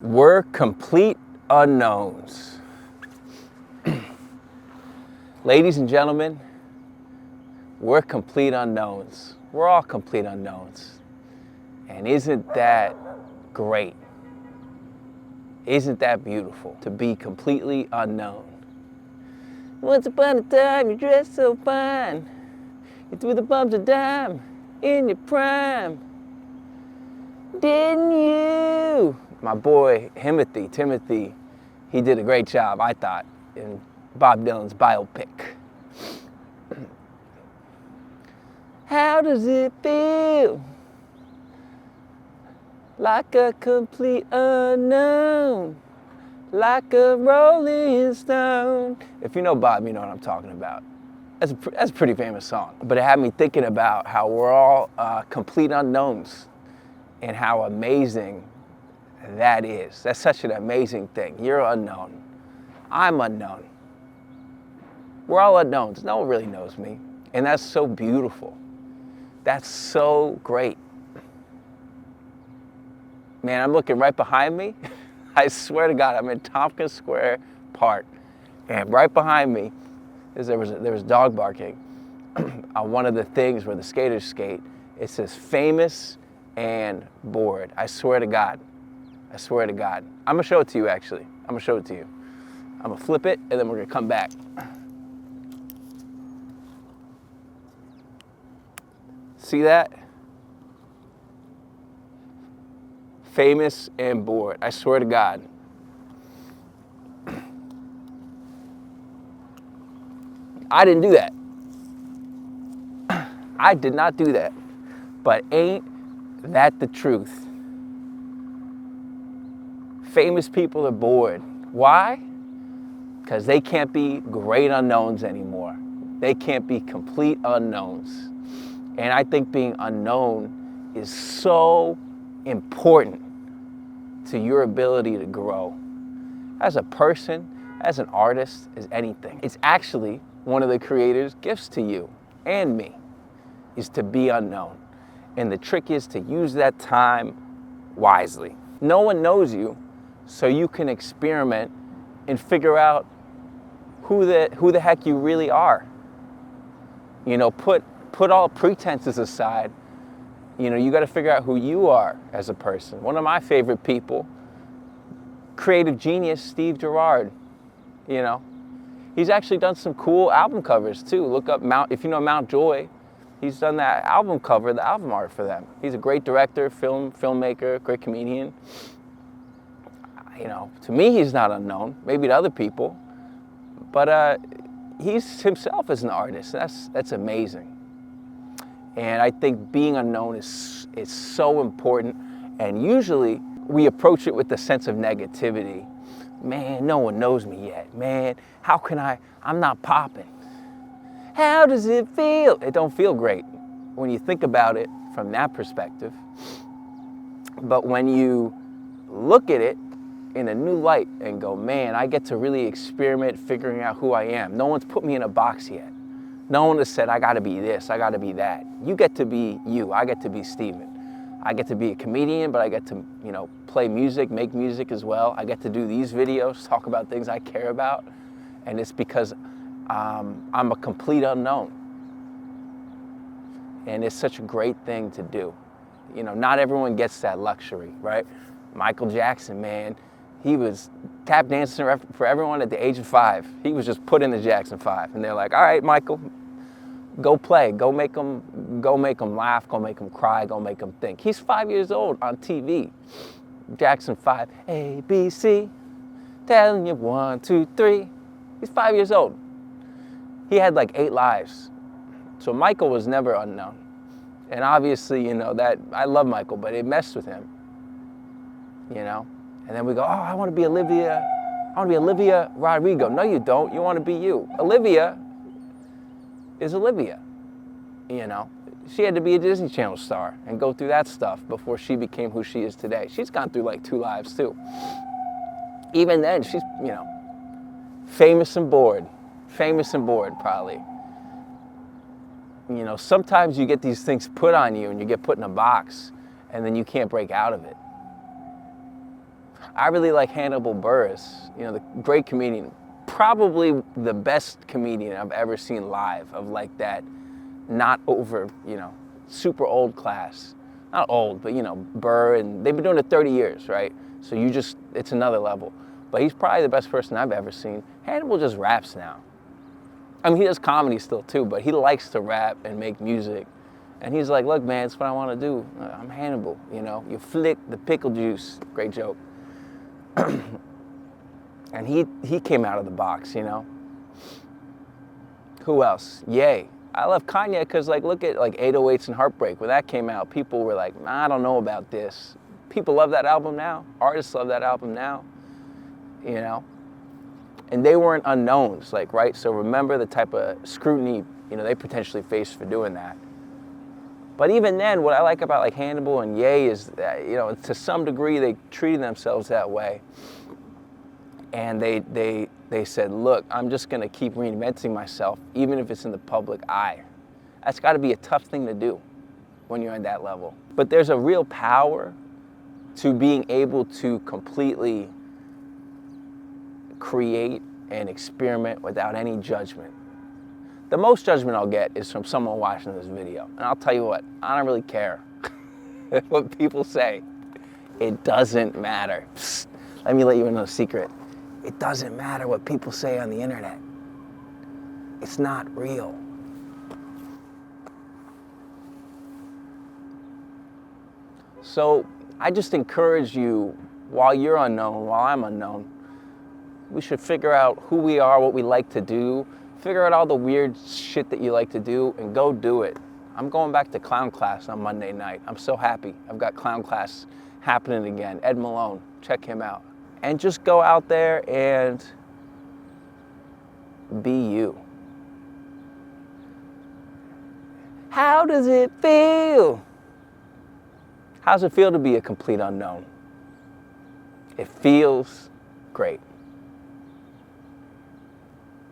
We're complete unknowns. Ladies and gentlemen, we're complete unknowns. We're all complete unknowns. And isn't that great? Isn't that beautiful to be completely unknown? Once upon a time, you dressed so fine. You threw the bumps of dime in your prime. Didn't you? My boy, Timothy, he did a great job, I thought, in Bob Dylan's biopic. How does it feel? Like a complete unknown, like a rolling stone. If you know Bob, you know what I'm talking about. That's a pretty famous song. But it had me thinking about how we're all complete unknowns and how amazing that is. That's such an amazing thing. You're unknown. I'm unknown. We're all unknowns. No one really knows me. And that's so beautiful. That's so great. Man, I'm looking right behind me. I swear to God, I'm in Tompkins Square Park. And right behind me, there was dog barking on one of the things where the skaters skate. It says famous and bored. I swear to God. I swear to God. I'm gonna show it to you actually. I'm gonna show it to you. I'm gonna flip it and then we're gonna come back. See that? Famous and bored. I swear to God. I didn't do that. I did not do that. But ain't that the truth? Famous people are bored. Why? Because they can't be great unknowns anymore. They can't be complete unknowns. And I think being unknown is so important to your ability to grow. As a person, as an artist, as anything. It's actually one of the Creator's gifts to you and me, is to be unknown. And the trick is to use that time wisely. No one knows you, so you can experiment and figure out who the heck you really are. You know, put all pretenses aside. You know, you got to figure out who you are as a person. One of my favorite people, creative genius Steve Gerard, you know. He's actually done some cool album covers too. Look up if you know Mount Joy, he's done that album cover, the album art for them. He's a great director, filmmaker, great comedian. You know, to me, he's not unknown, maybe to other people, but he's himself as an artist. That's amazing. And I think being unknown is so important. And usually we approach it with the sense of negativity. Man, no one knows me yet. Man, how can I'm not popping. How does it feel? It don't feel great when you think about it from that perspective. But when you look at it in a new light and go, man, I get to really experiment figuring out who I am. No one's put me in a box yet. No one has said, I gotta be this, I gotta be that. You get to be you, I get to be Steven. I get to be a comedian, but I get to, you know, play music, make music as well. I get to do these videos, talk about things I care about. And it's because I'm a complete unknown. And it's such a great thing to do. You know, not everyone gets that luxury, right? Michael Jackson, man, he was tap dancing for everyone at the age of 5. He was just put in the Jackson 5. And they're like, all right, Michael, go play, go make them laugh, go make them cry, go make them think. He's 5 years old on TV. Jackson 5, A, B, C, telling you 1, 2, 3. He's 5 years old. He had like 8 lives. So Michael was never unknown. And obviously, you know, that I love Michael, but it messed with him, you know? And then we go, oh, I want to be Olivia Rodrigo. No, you don't. You want to be you. Olivia is Olivia, you know. She had to be a Disney Channel star and go through that stuff before she became who she is today. She's gone through like 2 lives too. Even then, she's, you know, famous and bored probably. You know, sometimes you get these things put on you and you get put in a box and then you can't break out of it. I really like Hannibal Buress, you know, the great comedian, probably the best comedian I've ever seen live, of like that, not over, you know, super old class. Not old, but you know, Burr, and they've been doing it 30 years, right? So it's another level. But he's probably the best person I've ever seen. Hannibal just raps now. I mean, he does comedy still too, but he likes to rap and make music. And he's like, look, man, it's what I want to do. I'm Hannibal, you know. You flick the pickle juice. Great joke. And he came out of the box, you know. Who else? Ye. I love Kanye because, like, look at, like, 808s and Heartbreak. When that came out, people were like, I don't know about this. People love that album now. Artists love that album now, you know. And they weren't unknowns, like, right? So remember the type of scrutiny, you know, they potentially faced for doing that. But even then, what I like about, like, Hannibal and Ye is that, you know, to some degree, they treated themselves that way. And they said, look, I'm just going to keep reinventing myself, even if it's in the public eye. That's got to be a tough thing to do when you're on that level. But there's a real power to being able to completely create and experiment without any judgment. The most judgment I'll get is from someone watching this video. And I'll tell you what, I don't really care what people say. It doesn't matter. Psst, let me let you in on a secret. It doesn't matter what people say on the internet. It's not real. So I just encourage you, while you're unknown, while I'm unknown, we should figure out who we are, what we like to do, figure out all the weird shit that you like to do, and go do it. I'm going back to clown class on Monday night. I'm so happy. I've got clown class happening again. Ed Malone, check him out. And just go out there and be you. How does it feel? How does it feel to be a complete unknown? It feels great.